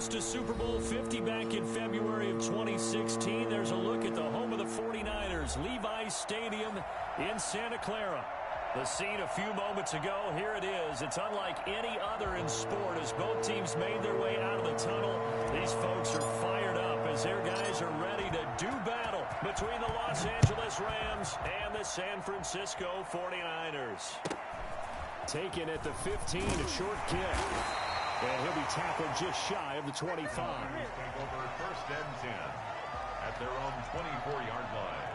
host to Super Bowl 50 back in February of 2016. There's a look at the home of the 49ers, Levi's Stadium in Santa Clara. The scene a few moments ago, here it is. It's unlike any other in sport as both teams made their way out of the tunnel. These folks are fired up as their guys are ready to do battle between the Los Angeles Rams and the San Francisco 49ers. Taken at the 15, a short kick. And he'll be tackled just shy of the 25. Take over first and 10 at their own 24-yard line.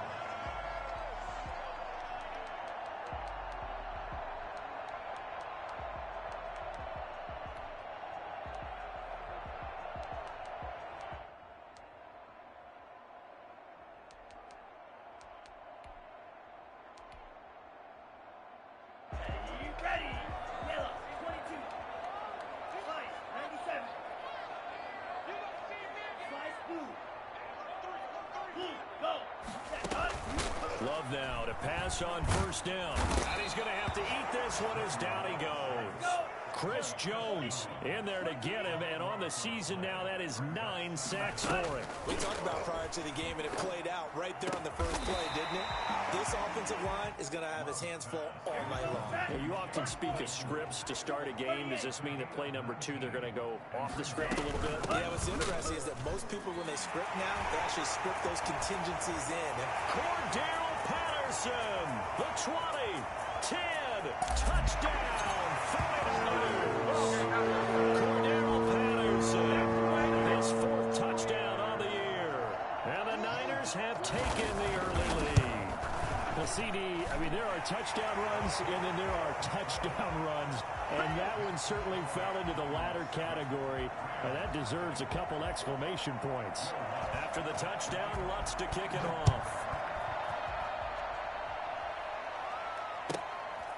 Love now to pass on first down. And he's going to have to eat this one as down he goes. Chris Jones in there to get him, and on the season now, that is 9 sacks for him. We talked about prior to the game, and it played out right there on the first play, didn't it? This offensive line is going to have his hands full all night long. Well, you often speak of scripts to start a game. Does this mean that play number 2, they're going to go off the script a little bit? Yeah, what's interesting is that most people, when they script now, they actually script those contingencies in. Cordell Patterson, the 20, 10, touchdown, 49ers. Cordell Patterson, his 4th touchdown on the year. And the Niners have taken the early lead. Well, CD, I mean, there are touchdown runs, and then there are touchdown runs. And that one certainly fell into the latter category. And that deserves a couple exclamation points. After the touchdown, Lutz to kick it off.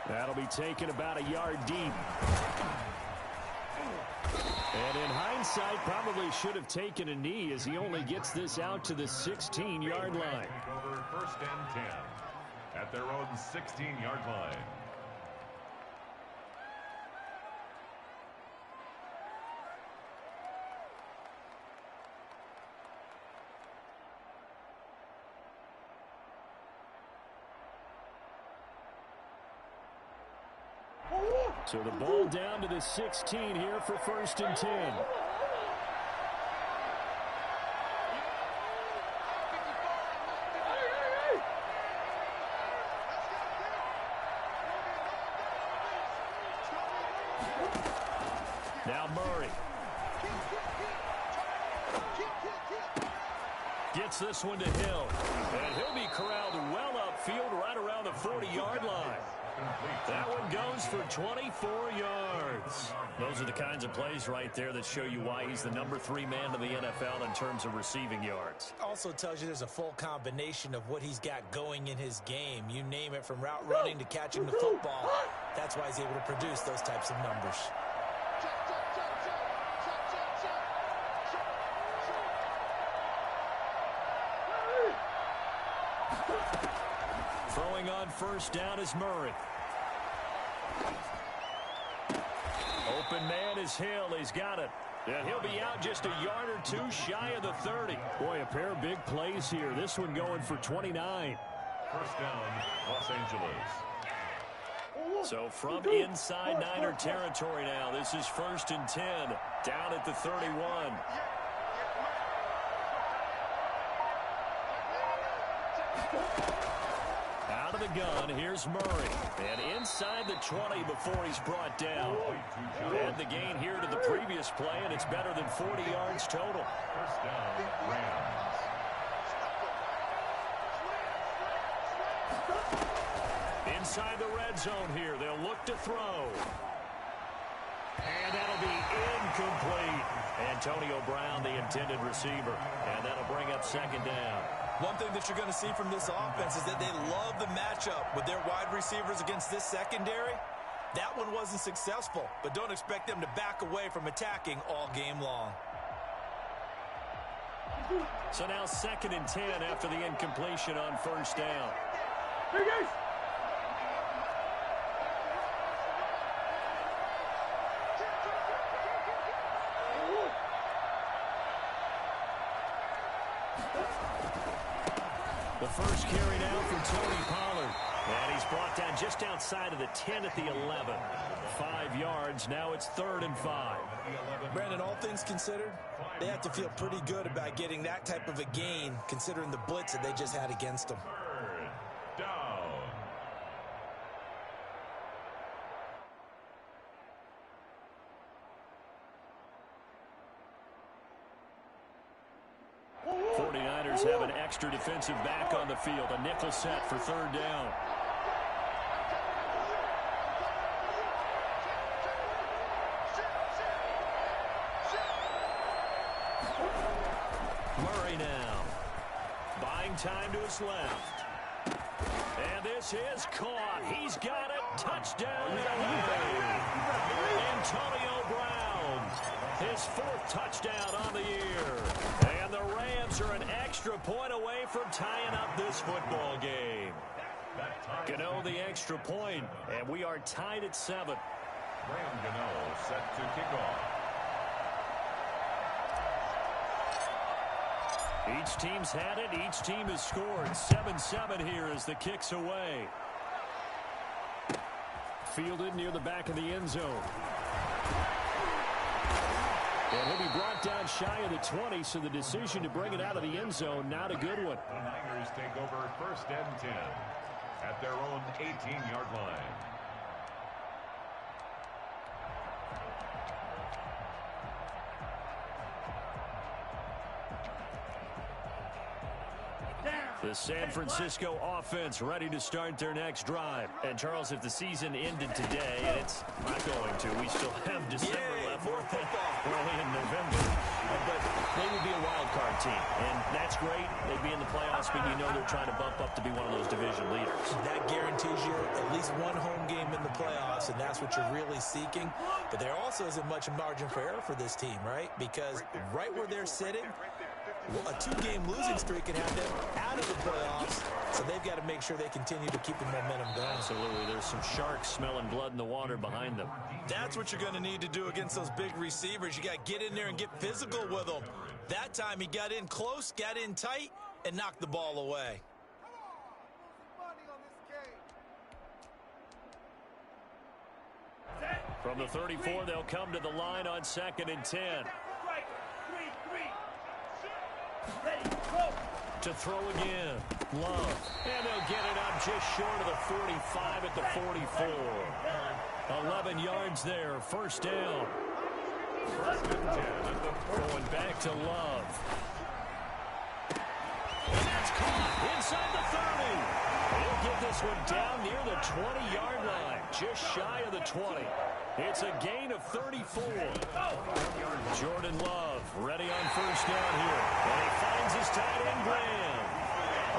That'll be taken about a yard deep. And in hindsight, probably should have taken a knee as he only gets this out to the 16-yard line. Over first and 10 at their own 16-yard line. So the ball down to the 16 here for first and 10. Now Murray. Gets this one to Hill. And he'll be corralled well upfield right around the 40-yard line. That one goes for 24 yards. Those are the kinds of plays right there that show you why he's the number 3 man in the NFL in terms of receiving yards. Also tells you there's a full combination of what he's got going in his game. You name it, from route running to catching the football. That's why he's able to produce those types of numbers. Throwing on first down is Murray. Open man is Hill. He's got it. And he'll be out just a yard or 2 shy of the 30. Boy, a pair of big plays here. This one going for 29. First down, Los Angeles. So from inside Niner territory now, this is first and 10. Down at the 31. Out of the gun, here's Murray. And inside the 20 before he's brought down. And the gain here to the previous play, and it's better than 40 yards total. First down, Rams. Inside the red zone here, they'll look to throw. And that'll be incomplete. Antonio Brown, the intended receiver. And that'll bring up second down. One thing that you're going to see from this offense is that they love the matchup with their wide receivers against this secondary. That one wasn't successful, but don't expect them to back away from attacking all game long. So now second and 10 after the incompletion on first down. first carry now for Tony Pollard. And he's brought down just outside of the 10 at the 11. 5 yards. Now it's 3rd and 5. Brandon, all things considered, they have to feel pretty good about getting that type of a gain, considering the blitz that they just had against them. 3rd down. Have an extra defensive back on the field. A nickel set for 3rd down. Murray now. Buying time to his left. And this is caught. He's got it. Touchdown. Antonio Brown. His 4th touchdown on the year. And the Rams are an extra point away from tying up this football game. Gano the extra point, and we are tied at 7. Graham Gano set to kick off. Each team's had it. Each team has scored. 7-7 here as the kick's away. Fielded near the back of the end zone. And he'll be brought down shy of the 20, so the decision to bring it out of the end zone, not a good one. The Niners take over 1st and 10 at their own 18-yard line. The San Francisco offense ready to start their next drive. And, Charles, if the season ended today, and it's not going to, we still have December left. We're early in November. But they would be a wild card team, and that's great. They'd be in the playoffs, but you know they're trying to bump up to be one of those division leaders. That guarantees you at least one home game in the playoffs, and that's what you're really seeking. But there also isn't much margin for error for this team, right? Because right where they're sitting, a 2-game losing streak can have them out of the playoffs, so they've got to make sure they continue to keep the momentum going. Absolutely. There's some sharks smelling blood in the water behind them. That's what you're going to need to do against those big receivers. You got to get in there and get physical with them. That time he got in close, got in tight, and knocked the ball away. From the 34, they'll come to the line on 2nd and 10. To throw again. Love. And they'll get it up just short of the 45 at the 44. 11 yards there. 1st down. 1st and 10 at the 40. Going back to Love. And that's caught inside the 30. He'll get this one down near the 20-yard line. Just shy of the 20. It's a gain of 34. Jordan Love ready on 1st down here. And he finds his tight end, Graham.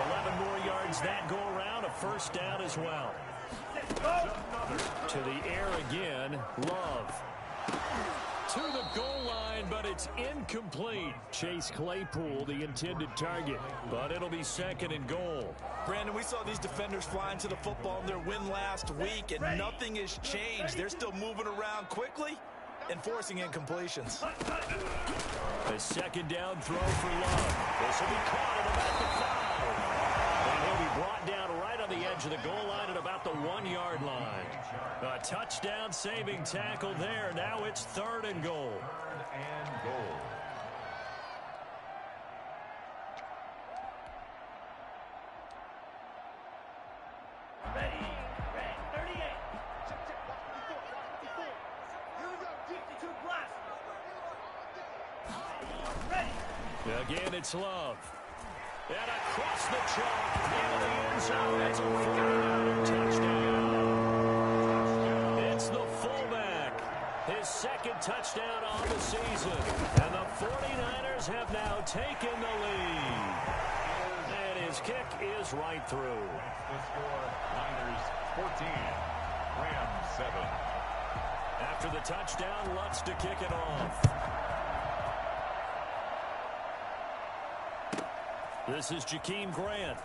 11 more yards that go around. A 1st down as well. To the air again. Love. To the goal line, but it's incomplete. Chase Claypool, the intended target. But it'll be 2nd and goal. Brandon, we saw these defenders flying to the football in their win last week, and nothing has changed. They're still moving around quickly and forcing incompletions. A 2nd down throw for Love. This will be caught at about the 5. And he'll be brought down right on the edge of the goal line at about the 1-yard line. A touchdown saving tackle there. Now it's 3rd and goal. 3rd and goal. Again, it's Love. And across the chalk into the end zone. It's a 49er touchdown. It's the fullback. His 2nd touchdown on the season. And the 49ers have now taken the lead. And his kick is right through. The score, Niners 14, Rams 7. After the touchdown, Lutz to kick it off. This is Jakeem Grant.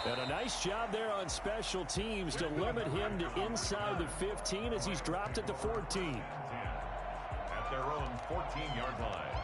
And a nice job there on special teams to limit him to inside the 15 as he's dropped at the 14. At their own 14-yard line.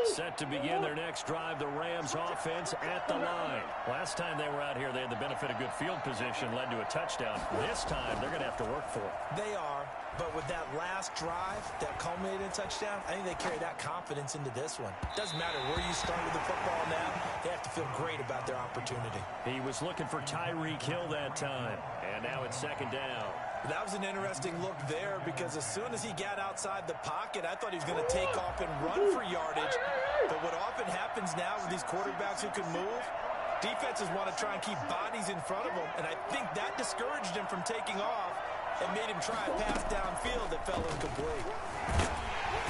Set to begin their next drive, the Rams offense at the line. Last time they were out here, they had the benefit of good field position, led to a touchdown. This time, they're going to have to work for it. They are, but with that last drive that culminated in a touchdown, I think they carry that confidence into this one. Doesn't matter where you start with the football now, they have to feel great about their opportunity. He was looking for Tyreek Hill that time, and now it's second down. That was an interesting look there because as soon as he got outside the pocket, I thought he was going to take off and run for yardage. But what often happens now with these quarterbacks who can move, defenses want to try and keep bodies in front of them, and I think that discouraged him from taking off and made him try a pass downfield that fell incomplete.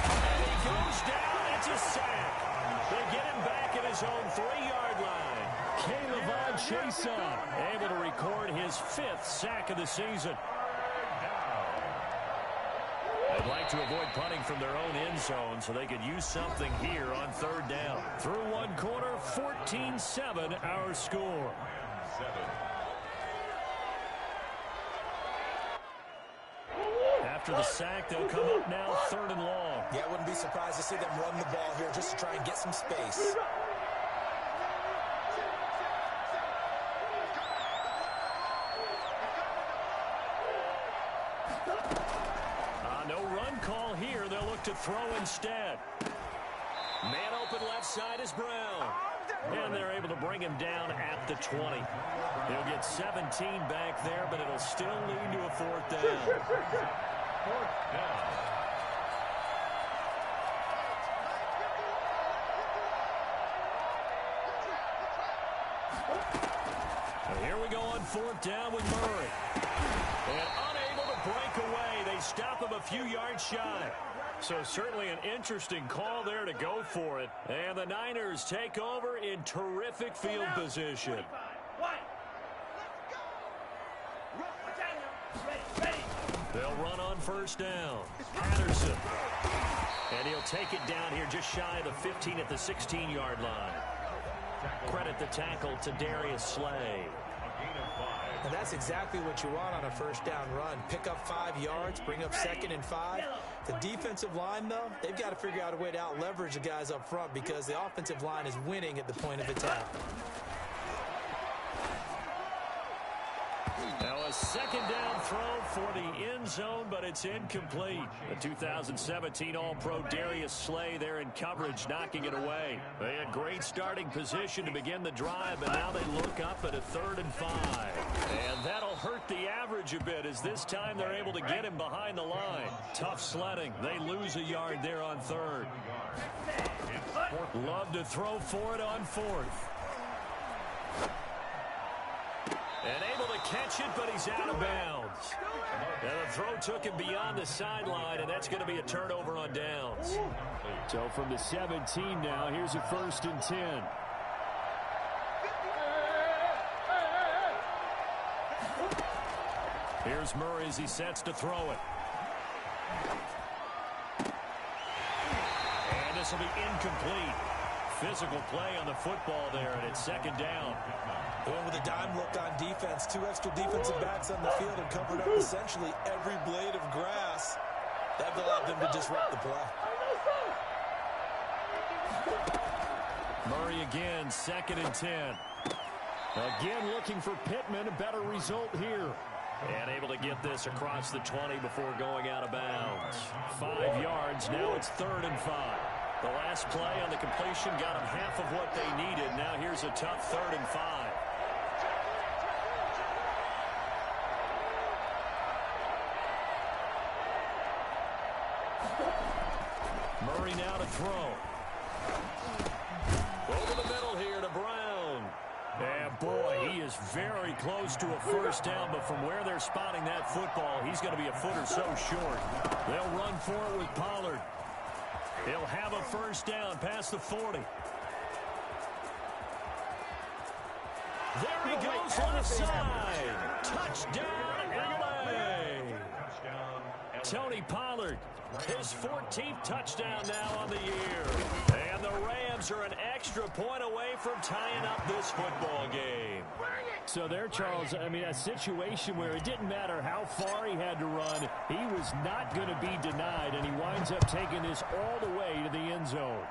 And he goes down. It's a sack. They get him back at his own 3-yard line. K'Lavon Chaisson able to record his 5th sack of the season. They'd like to avoid punting from their own end zone so they could use something here on 3rd down. Through one quarter, 14-7 our score. After the sack, they'll come up now 3rd and long. Yeah, I wouldn't be surprised to see them run the ball here just to try and get some space. No run call here. They'll look to throw instead. Man open left side is Brown. And they're able to bring him down at the 20. They'll get 17 back there, but it'll still lead to a 4th down. 4th down. Here we go on 4th down with Murray. And unable to break away. They stop him a few yards shy. So certainly an interesting call there to go for it. And the Niners take over in terrific field position. They'll run on 1st down. Patterson. And he'll take it down here just shy of the 15 at the 16-yard line. Credit the tackle to Darius Slay. And that's exactly what you want on a 1st down run. Pick up 5 yards, bring up 2nd and 5. The defensive line, though, they've got to figure out a way to out-leverage the guys up front because the offensive line is winning at the point of attack. Now a 2nd down throw for the end zone, but it's incomplete. The 2017 All-Pro Darius Slay there in coverage, knocking it away. They had great starting position to begin the drive, but now they look up at a 3rd and 5. And that'll hurt the average a bit as this time they're able to get him behind the line. Tough sledding. They lose a yard there on 3rd. Love to throw for it on 4th. And able to catch it, but he's out of bounds. Now the throw took him beyond the sideline, and that's going to be a turnover on downs. So from the 17 now, here's a 1st and 10. Here's Murray as he sets to throw it. And this will be incomplete. Physical play on the football there, and it's 2nd down. They went with a dime look on defense. 2 extra defensive backs on the field and covered up essentially every blade of grass. That allowed them to disrupt the play. Murray again, 2nd and 10. Again looking for Pittman, a better result here. And able to get this across the 20 before going out of bounds. 5 yards, now it's 3rd and 5. The last play on the completion got them half of what they needed. Now here's a tough 3rd and 5. Murray now to throw. Over the middle here to Brown. And boy, he is very close to a 1st down, but from where they're spotting that football, he's going to be a foot or so short. They'll run for it with Pollard. He'll have a 1st down past the 40. There he goes left side. Touchdown, L.A. Tony Pollard, his 14th touchdown now on the year. And the Rams are an extra point away from tying up this football game. So there, Charles, I mean, a situation where it didn't matter how far he had to run, he was not going to be denied, and he winds up taking this all the way to the end zone.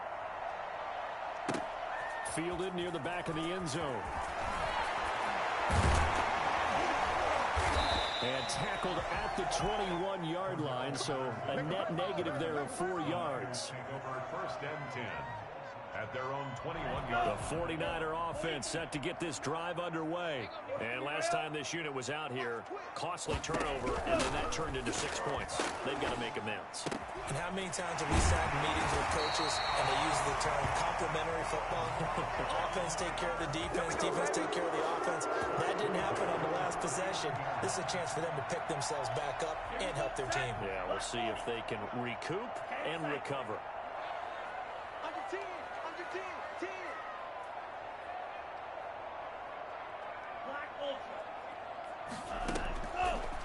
Fielded near the back of the end zone. And tackled at the 21-yard line, so a net negative there of 4 yards. Take over first and 10 at their own 21-yard. The 49er offense set to get this drive underway. And last time this unit was out here, costly turnover, and then that turned into 6 points. They've got to make amends. And how many times have we sat in meetings with coaches and they use the term complementary football? Offense take care of the defense, defense take care of the offense. That didn't happen on the last possession. This is a chance for them to pick themselves back up and help their team. Yeah, we'll see if they can recoup and recover. Under 10, under 10, 10. Black Ultra.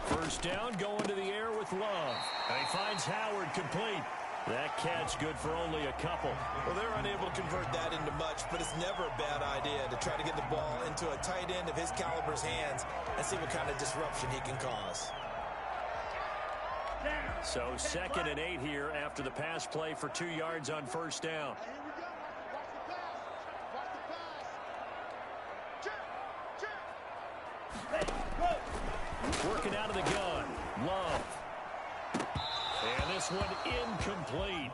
First down, going to the air with Love. And he finds Howard complete. That catch good for only a couple. Well, they're unable to convert that into much, but it's never a bad idea to try to get the ball into a tight end of his caliber's hands and see what kind of disruption he can cause. So 2nd and 8 here after the pass play for 2 yards on first down. Here we go. Watch the pass. Watch the pass. Check. Check. Working out of the gun. Love. And this one incomplete.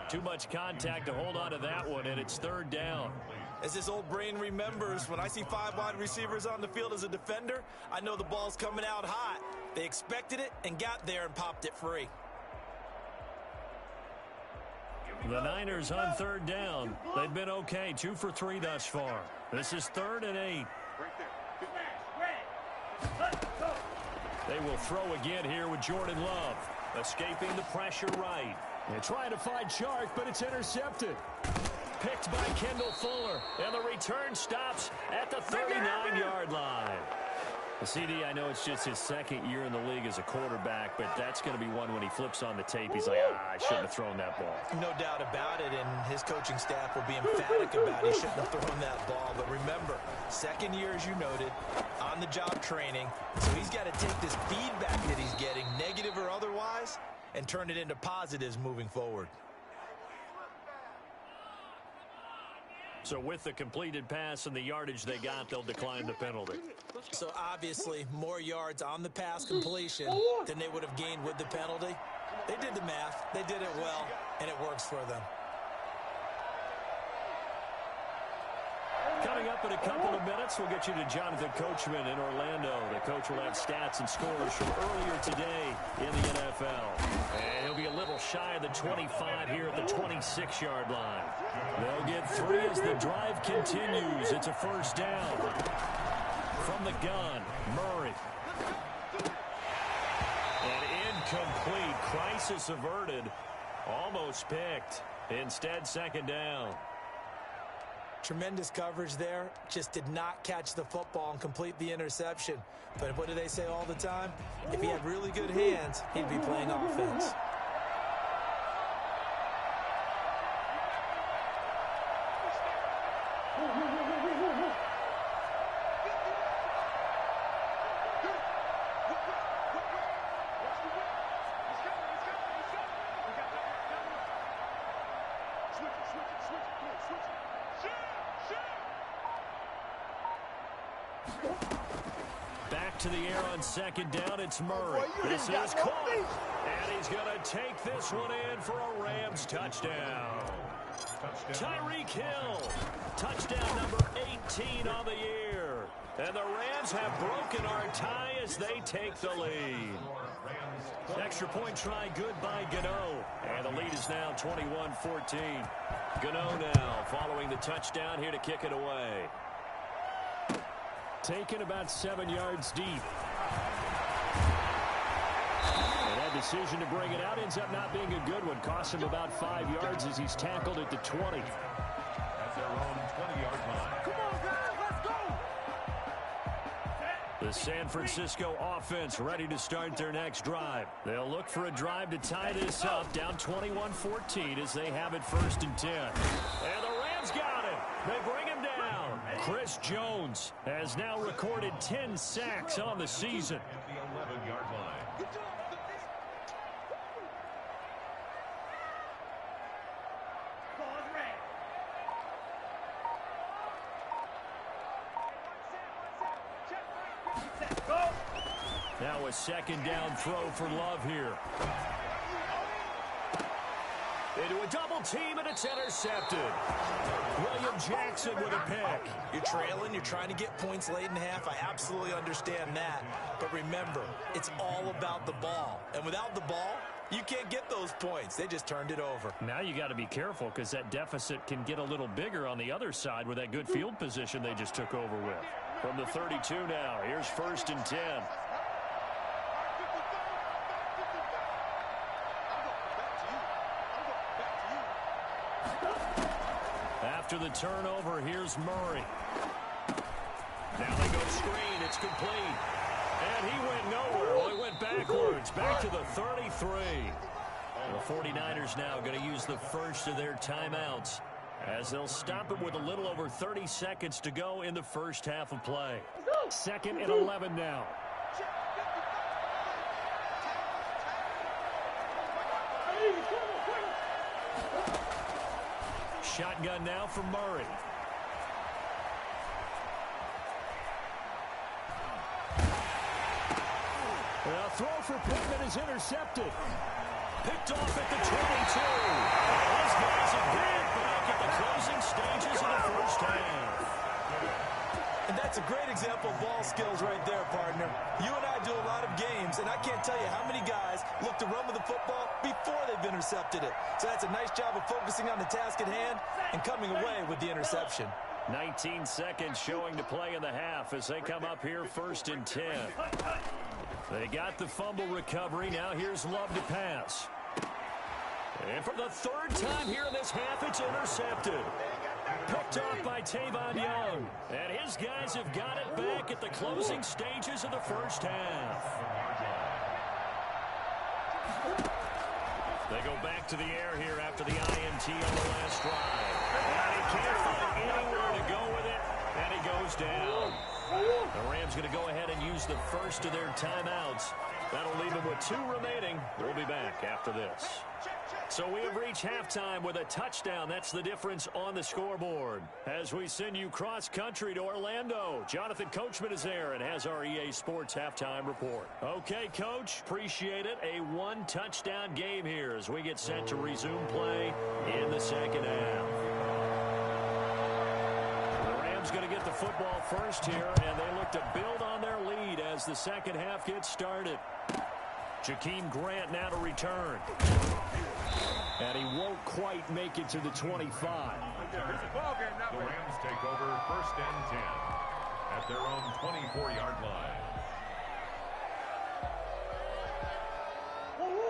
Too much contact to hold on to that one, and it's 3rd down. As this old brain remembers, when I see 5 wide receivers on the field as a defender, I know the ball's coming out hot. They expected it and got there and popped it free. The Niners on 3rd down. They've been okay, 2 for 3 thus far. This is 3rd and 8. They will throw again here with Jordan Love. Escaping the pressure right. And trying to find Chark, but it's intercepted. Picked by Kendall Fuller. And the return stops at the 39-yard line. The CD, I know it's just his 2nd year in the league as a quarterback, but that's going to be one when he flips on the tape. He's like, I shouldn't have thrown that ball. No doubt about it, and his coaching staff will be emphatic about he shouldn't have thrown that ball. But remember, 2nd year, as you noted, on-the-job training. So he's got to take this feedback that he's getting, negative or otherwise, and turn it into positives moving forward. So with the completed pass and the yardage they got, they'll decline the penalty. So obviously, more yards on the pass completion than they would have gained with the penalty. They did the math. They did it well, and it works for them. Coming up in a couple of minutes, we'll get you to Jonathan Coachman in Orlando. The coach will have stats and scores from earlier today in the NFL. And he'll be a little shy of the 25 here at the 26-yard line. They'll get 3 as the drive continues. It's a first down. From the gun, Murray. And incomplete. Crisis averted. Almost picked. Instead, 2nd down. Tremendous coverage there. Just did not catch the football and complete the interception. But what do they say all the time? If he had really good hands, he'd be playing offense. Back to the air on 2nd down. It's Murray. This is caught. And he's going to take this one in for a Rams touchdown. Tyreek Hill. Touchdown number 18 on the year. And the Rams have broken our tie as they take the lead. Extra point try good by Gano. And the lead is now 21-14. Gano now following the touchdown here to kick it away. Taken about 7 yards deep. And that decision to bring it out ends up not being a good one. Costs him about 5 yards as he's tackled at the 20. At their own 20-yard line. Come on, guys, let's go. The San Francisco offense ready to start their next drive. They'll look for a drive to tie this up, down 21-14 as they have it 1st and 10. And the Rams got it. They bring him down. Chris Jones has now recorded 10 sacks on the season. At the 11-yard line. Now a second down throw for Love here. Into a double team, and it's intercepted. William Jackson with a pick. You're trailing, you're trying to get points late in half. I absolutely understand that. But remember, it's all about the ball. And without the ball, you can't get those points. They just turned it over. Now you got to be careful because that deficit can get a little bigger on the other side with that good field position they just took over with. From the 32 now, here's 1st and 10. After the turnover, here's Murray. Now they go screen. It's complete. And he went nowhere. Well, he went backwards. Back to the 33. The 49ers now going to use the first of their timeouts as they'll stop him with a little over 30 seconds to go in the first half of play. 2nd and 11 now. Shotgun now for Murray. The throw for Pittman is intercepted. Picked off at the 22. Those guys have got it back at the closing stages of the first half. And that's a great example of ball skills right there, partner. You and I do a lot of games, and I can't tell you how many guys look to run with the football before they've intercepted it. So that's a nice job of focusing on the task at hand and coming away with the interception. 19 seconds showing to play in the half as they come up here 1st and 10. They got the fumble recovery. Now here's Love to pass. And for the 3rd time here in this half, it's intercepted. Picked off by Tavon Young. And his guys have got it back at the closing stages of the first half. They go back to the air here after the INT on the last drive. And he can't find anywhere to go with it. And he goes down. The Rams going to go ahead and use the first of their timeouts. That'll leave them with 2 remaining. We'll be back after this. So we have reached halftime with a touchdown. That's the difference on the scoreboard. As we send you cross-country to Orlando, Jonathan Coachman is there and has our EA Sports halftime report. Okay, Coach, appreciate it. A 1-touchdown game here as we get set to resume play in the second half. The Rams going to get the football first here, and they look to build on their lead as the second half gets started. Jakeem Grant now to return. And he won't quite make it to the 25. The Rams take over 1st and 10 at their own 24-yard line.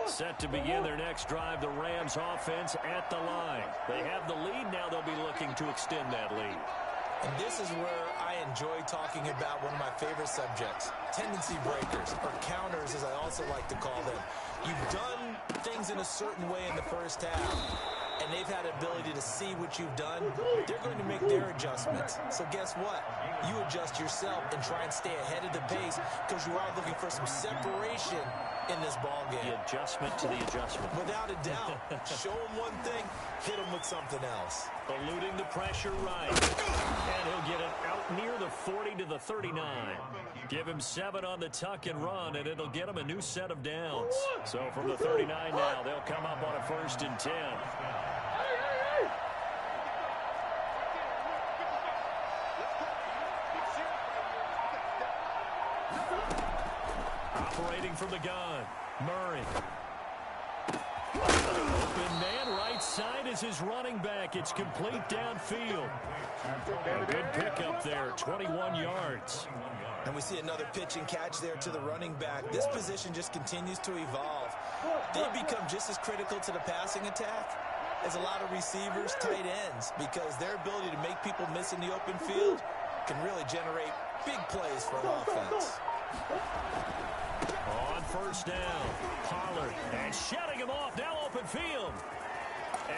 Set to begin their next drive, the Rams offense at the line. They have the lead. Now they'll be looking to extend that lead. And this is where I enjoy talking about one of my favorite subjects, tendency breakers, or counters as I also like to call them. You've done things in a certain way in the first half, and they've had the ability to see what you've done. They're going to make their adjustments. So guess what? You adjust yourself and try and stay ahead of the pace because you are looking for some separation in this ball game. The adjustment to the adjustment. Without a doubt. Show them one thing, hit them with something else. Eluding the pressure right. And he'll get it out near the 40 to the 39. Give him 7 on the tuck and run, and it'll get him a new set of downs. So from the 39 now, they'll come up on a 1st and 10. Operating from the gun, Murray. Open man right side is his running back. It's complete downfield. A good pickup there, 21 yards. And we see another pitch and catch there to the running back. This position just continues to evolve. They become just as critical to the passing attack as a lot of receivers, tight ends, because their ability to make people miss in the open field can really generate big plays for an offense. On 1st down, Pollard, and shutting him off, now open field.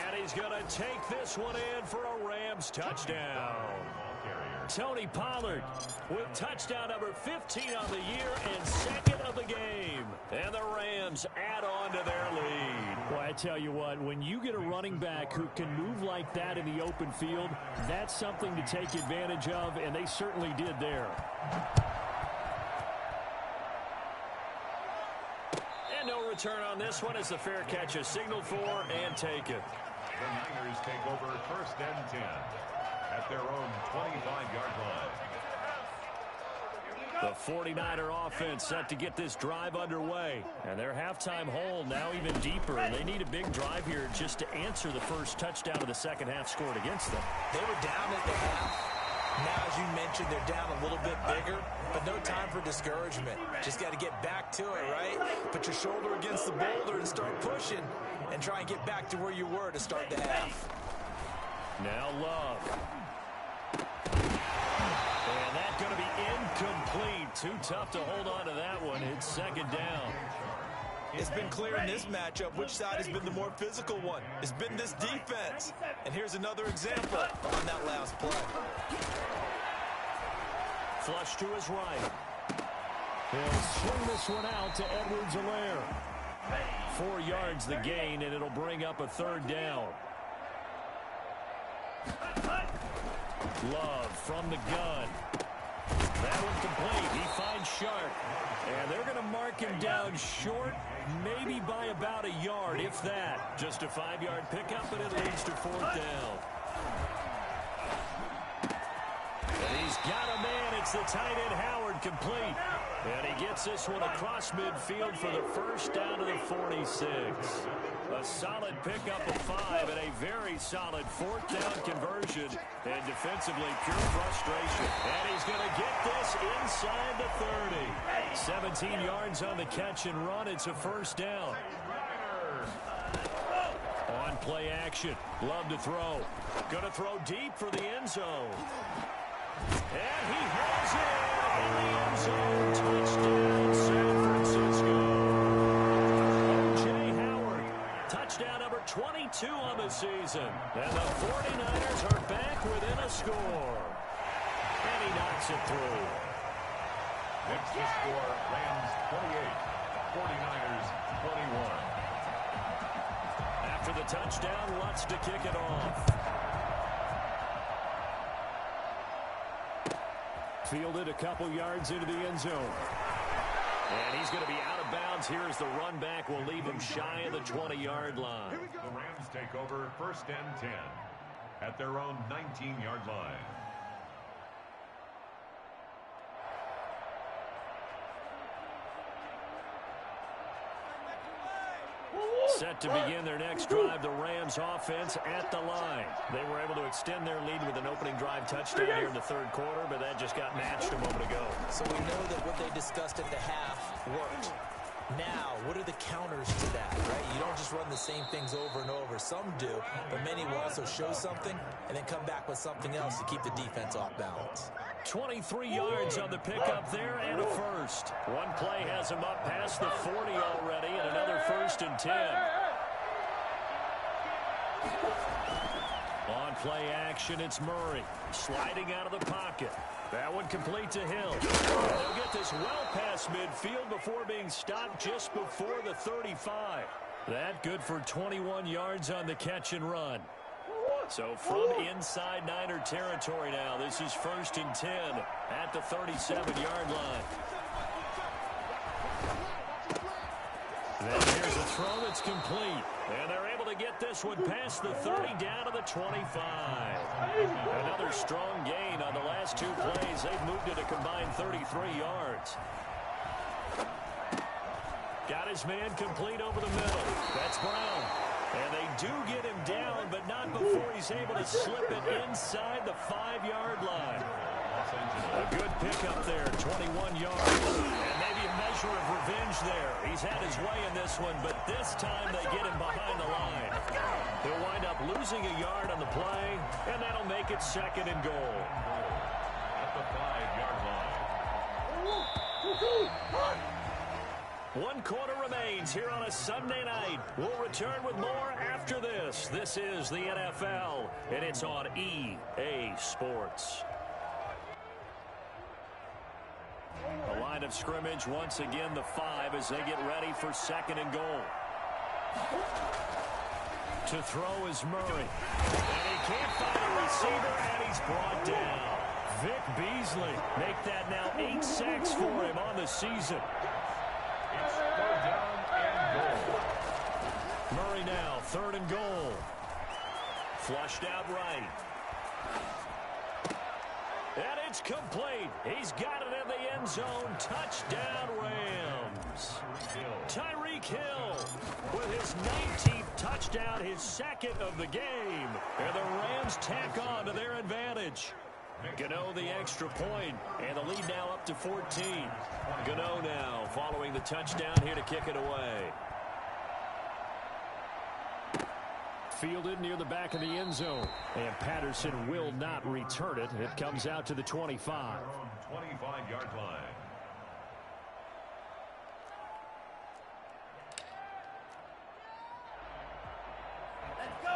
And he's going to take this one in for a Rams touchdown. Tony Pollard with touchdown number 15 on the year and 2nd of the game. And the Rams add on to their lead. Well, I tell you what, when you get a running back who can move like that in the open field, that's something to take advantage of, and they certainly did there. return on this one as the fair catch is signaled for and taken. The Niners take over first and 10 at their own 25-yard line. The 49er offense set to get this drive underway. And their halftime hole now even deeper. And they need a big drive here just to answer the first touchdown of the second half scored against them. They were down at the half. Now, as you mentioned, they're down a little bit bigger, but no time for discouragement. Just got to get back to it, right? Put your shoulder against the boulder and start pushing and try and get back to where you were to start the half. Now Love. And that's going to be incomplete. Too tough to hold on to that one. It's second down. It's been clear in this matchup which side has been the more physical one. It's been this defense. And here's another example on that last play. Flush to his right. He'll swing this one out to Edwards-Helaire. 4 yards the gain, and it'll bring up a third down. Love from the gun. That one complete. He finds Sharp. And they're going to mark him down short, maybe by about a yard, if that. Just a 5-yard pickup, but it leads to fourth down. And he's got a man. It's the tight end Howard complete. And he gets this one across midfield for the first down to the 46. A solid pickup of 5 and a very solid fourth down conversion. And defensively, pure frustration. And he's going to get this inside the 30. 17 yards on the catch and run. It's a first down. On play action. Love to throw. Going to throw deep for the end zone. And he has it in the end zone. Touchdown, San Francisco. O.J. Howard, touchdown number 22 on the season. And the 49ers are back within a score. And he knocks it through. Next to score, Rams 28, 49ers 21. After the touchdown, Lutz to kick it off. Fielded a couple yards into the end zone. And he's going to be out of bounds here as the run back will leave him shy of the 20-yard line. The Rams take over first and 10 at their own 19-yard line. Set to begin their next drive, the Rams offense at the line. They were able to extend their lead with an opening drive touchdown here in the third quarter, but that just got matched a moment ago. So we know that what they discussed at the half worked. Now, what are the counters to that, right? You don't just run the same things over and over. Some do, but many will also show something and then come back with something else to keep the defense off balance. 23 yards on the pickup there and a first. One play has him up past the 40 already and another first and 10. On play action, it's Murray sliding out of the pocket. That one complete to Hill. And they'll get this well past midfield before being stopped just before the 35. That good for 21 yards on the catch and run. So from inside Niner territory now, this is first and 10 at the 37-yard line. Then here's a throw that's complete. And they're able to get this one past the 30 down to the 25. Another strong gain on the last 2 plays. They've moved it a combined 33 yards. Got his man complete over the middle. That's Brown. And they do get him down, but not before he's able to slip it inside the 5-yard line. A good pickup there, 21 yards. And maybe a measure of revenge there. He's had his way in this one, but this time they get him behind the line. He'll wind up losing a yard on the play, and that'll make it second and goal. At the 5-yard line. 1 quarter remains here on a Sunday night. We'll return with more after this. This is the NFL, and it's on EA Sports. The line of scrimmage, once again, the 5 as they get ready for second and goal. To throw is Murray. And he can't find a receiver, and he's brought down. Vic Beasley make that now 8 sacks for him on the season. It's third down and goal. now, 3rd and goal. Flushed out right. And it's complete. He's got it in the end zone. Touchdown, Rams. Tyreek Hill with his 19th touchdown, his 2nd of the game. And the Rams tack on to their advantage. Gano the extra point, and the lead now up to 14. Gano now following the touchdown here to kick it away. Fielded near the back of the end zone, and Patterson will not return it. It comes out to the 25. 25-yard line.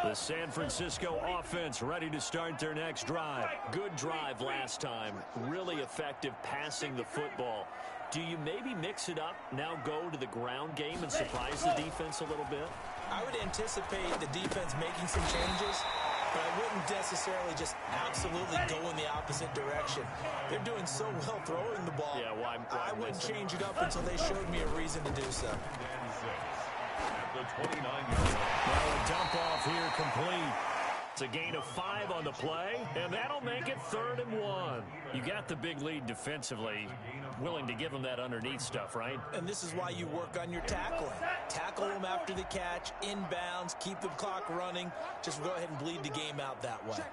The San Francisco offense ready to start their next drive. Good drive last time. Really effective passing the football. Do you maybe mix it up, now go to the ground game and surprise the defense a little bit? I would anticipate the defense making some changes, but I wouldn't necessarily just absolutely go in the opposite direction. They're doing so well throwing the ball. Yeah, I wouldn't change it up until they showed me a reason to do so. At the 29-yard line. Well, a dump off here complete. It's a gain of 5 on the play, and that'll make it 3rd and 1. You got the big lead defensively. Willing to give them that underneath stuff, right? And this is why you work on your tackling. Tackle them after the catch, inbounds, keep the clock running. Just go ahead and bleed the game out that way.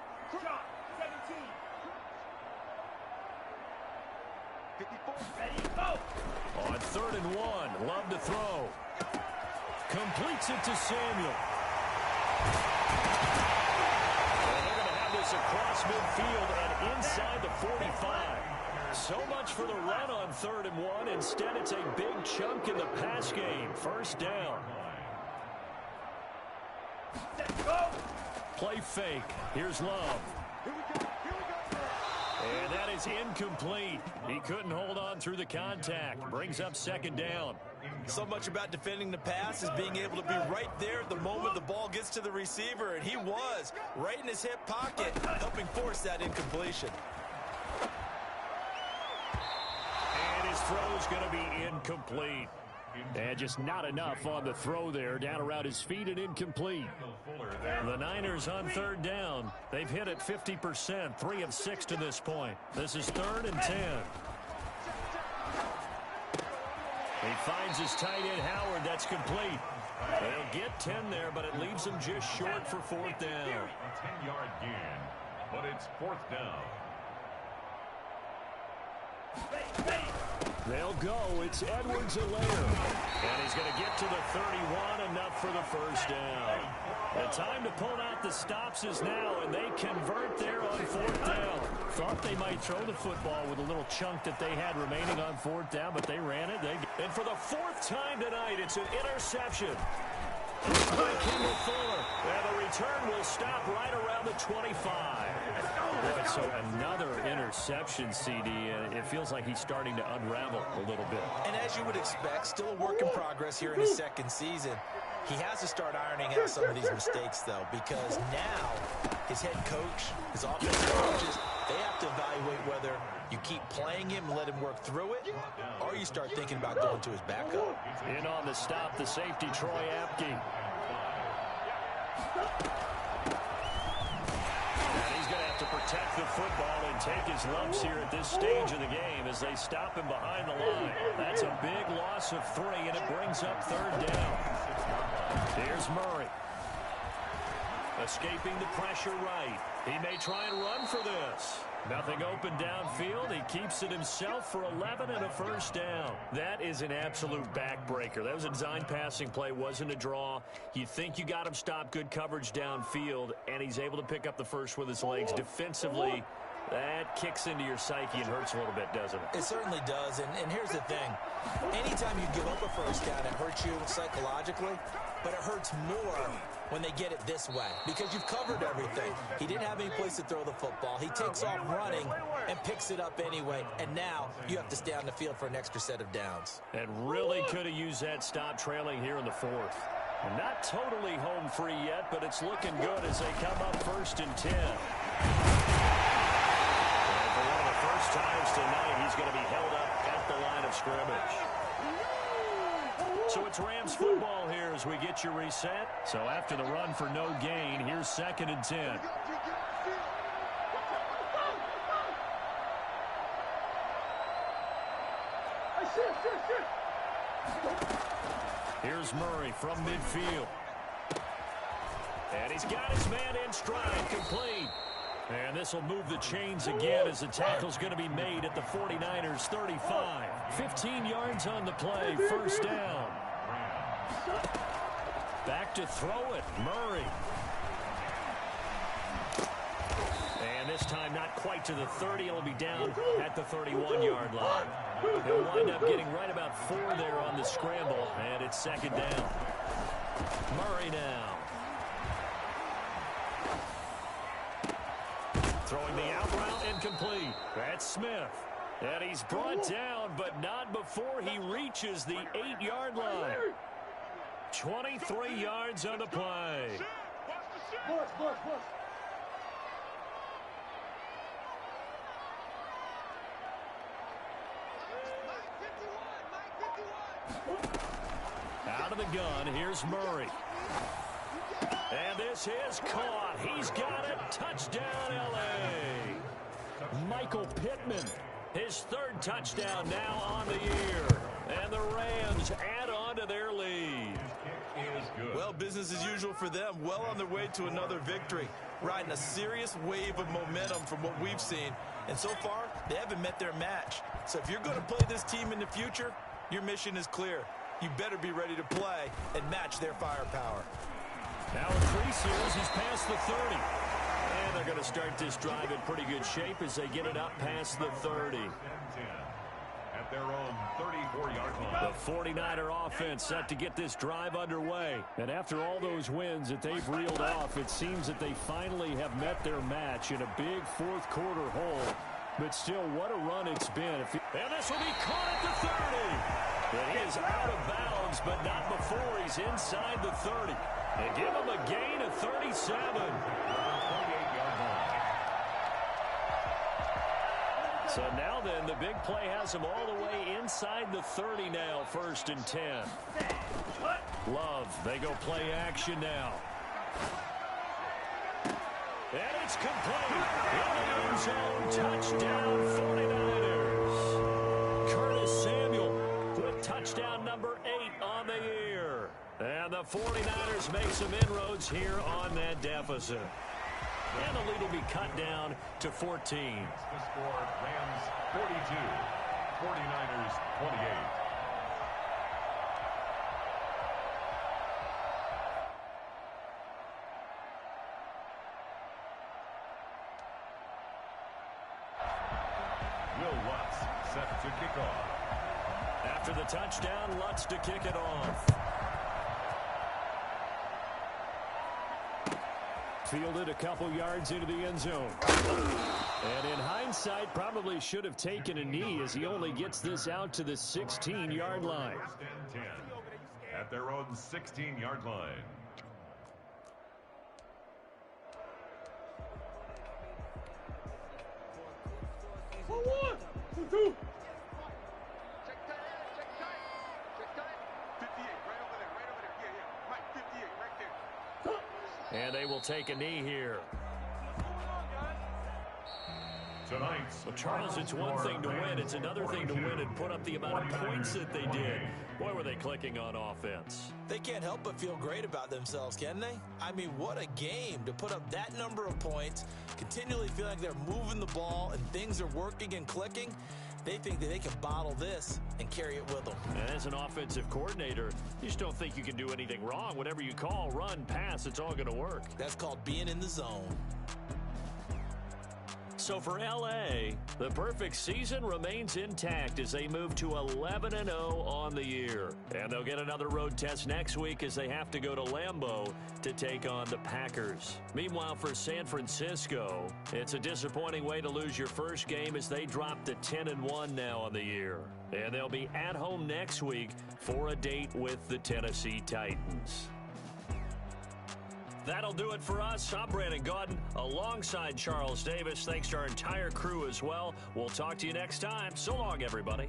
On 3rd and 1, Love to throw. Completes it to Samuel. And they're going to have this across midfield and inside the 45. So much for the run on 3rd and 1. Instead, it's a big chunk in the pass game. 1st down. Play fake. Here's Love. And that is incomplete. He couldn't hold on through the contact. Brings up 2nd down. So much about defending the pass is being able to be right there at the moment the ball gets to the receiver, and he was right in his hip pocket, helping force that incompletion. And his throw's going to be incomplete. And just not enough on the throw there. Down around his feet and incomplete. The Niners on 3rd down. They've hit it 50%, 3 of 6 to this point. This is 3rd and 10. He finds his tight end, Howard. That's complete. They'll get 10 there, but it leaves them just short for 4th down. A 10-yard gain, but it's 4th down. They'll go. It's Edwards-Helaire. And he's going to get to the 31, enough for the 1st down. The time to pull out the stops is now, and they convert there on 4th down. Thought they might throw the football with a little chunk that they had remaining on 4th down, but they ran it. And for the 4th time tonight, it's an interception by Kendall Fuller. And the return will stop right around the 25. Boy, so another interception, CD, and it feels like he's starting to unravel a little bit. And as you would expect, still a work in progress here in his 2nd season. He has to start ironing out some of these mistakes, though, because now his head coach, his offensive coaches, they have to evaluate whether you keep playing him and let him work through it, or you start thinking about going to his backup. In on the stop, the safety, Troy Apke. To protect the football and take his lumps here at this stage of the game as they stop him behind the line. That's a big loss of 3, and it brings up 3rd down. Here's Murray. Escaping the pressure right. He may try and run for this. Nothing open downfield. He keeps it himself for 11 and a 1st down. That is an absolute backbreaker. That was a design passing play. Wasn't a draw. You think you got him stopped. Good coverage downfield, and he's able to pick up the first with his legs. Defensively, that kicks into your psyche and hurts a little bit, doesn't it? It certainly does, and here's the thing. Anytime you give up a 1st down, it hurts you psychologically, but it hurts more when they get it this way because you've covered everything. He didn't have any place to throw the football. He takes off running and picks it up anyway, and now you have to stay on the field for an extra set of downs. And really could have used that stop trailing here in the 4th. Not totally home free yet, but it's looking good as they come up 1st and 10. And for one of the first times tonight, he's going to be held up at the line of scrimmage. So it's Rams football here as we get you reset. So after the run for no gain, here's 2nd and 10. Here's Murray from midfield. And he's got his man in stride, complete. And this will move the chains again as the tackle's going to be made at the 49ers 35. 15 yards on the play, 1st down. Back to throw it, Murray. And this time not quite to the 30. It'll be down at the 31-yard line. He'll wind up getting right about 4 there on the scramble, and it's 2nd down. Murray now. Throwing the out route incomplete. That's Smith. And he's brought down, but not before he reaches the 8-yard line. 23 yards on the play. Out of the gun, here's Murray. And this is caught. He's got it. Touchdown, L.A. Michael Pittman, his 3rd touchdown now on the year. And the Rams add on to their lead. Well, business as usual for them. Well on their way to another victory. Riding a serious wave of momentum from what we've seen. And so far, they haven't met their match. So if you're going to play this team in the future, your mission is clear. You better be ready to play and match their firepower. Now increases, he's past the 30. And they're going to start this drive in pretty good shape as they get it up past the 30. At their own 34-yard line. The 49er offense set to get this drive underway. And after all those wins that they've reeled off, it seems that they finally have met their match in a big 4th quarter hole. But still, what a run it's been. And this will be caught at the 30. And he is out of bounds, but not before he's inside the 30. They give him a gain of 37. So now then, the big play has him all the way inside the 30 now, 1st and 10. Love, they go play action now. And it's complete. In the end zone, touchdown 49ers. Curtis Samuel with touchdown number 8 on the year. And the 49ers make some inroads here on that deficit. And the lead will be cut down to 14. The score, Rams 42, 49ers 28. Will Lutz set to kick off. After the touchdown, Lutz to kick it off. Fielded a couple yards into the end zone. And in hindsight, probably should have taken a knee as he only gets this out to the 16-yard line. 1st and 10 at their own 16-yard line. Check tight. Check tight. 58, right over there. Yeah. Right, 58, right there. And they will take a knee here. Tonight's Well, Charles, it's one thing to win. It's another thing to win and put up the amount of points that they did. Boy, were they clicking on offense. They can't help but feel great about themselves, can they? I mean, what a game to put up that number of points, continually feel like they're moving the ball and things are working and clicking. They think that they can bottle this and carry it with them. And as an offensive coordinator, you just don't think you can do anything wrong. Whatever you call, run, pass, it's all going to work. That's called being in the zone. So for L.A., the perfect season remains intact as they move to 11-0 on the year. And they'll get another road test next week as they have to go to Lambeau to take on the Packers. Meanwhile, for San Francisco, it's a disappointing way to lose your first game as they drop to 10-1 now on the year. And they'll be at home next week for a date with the Tennessee Titans. That'll do it for us. I'm Brandon Gaudin alongside Charles Davis. Thanks to our entire crew as well. We'll talk to you next time. So long, everybody.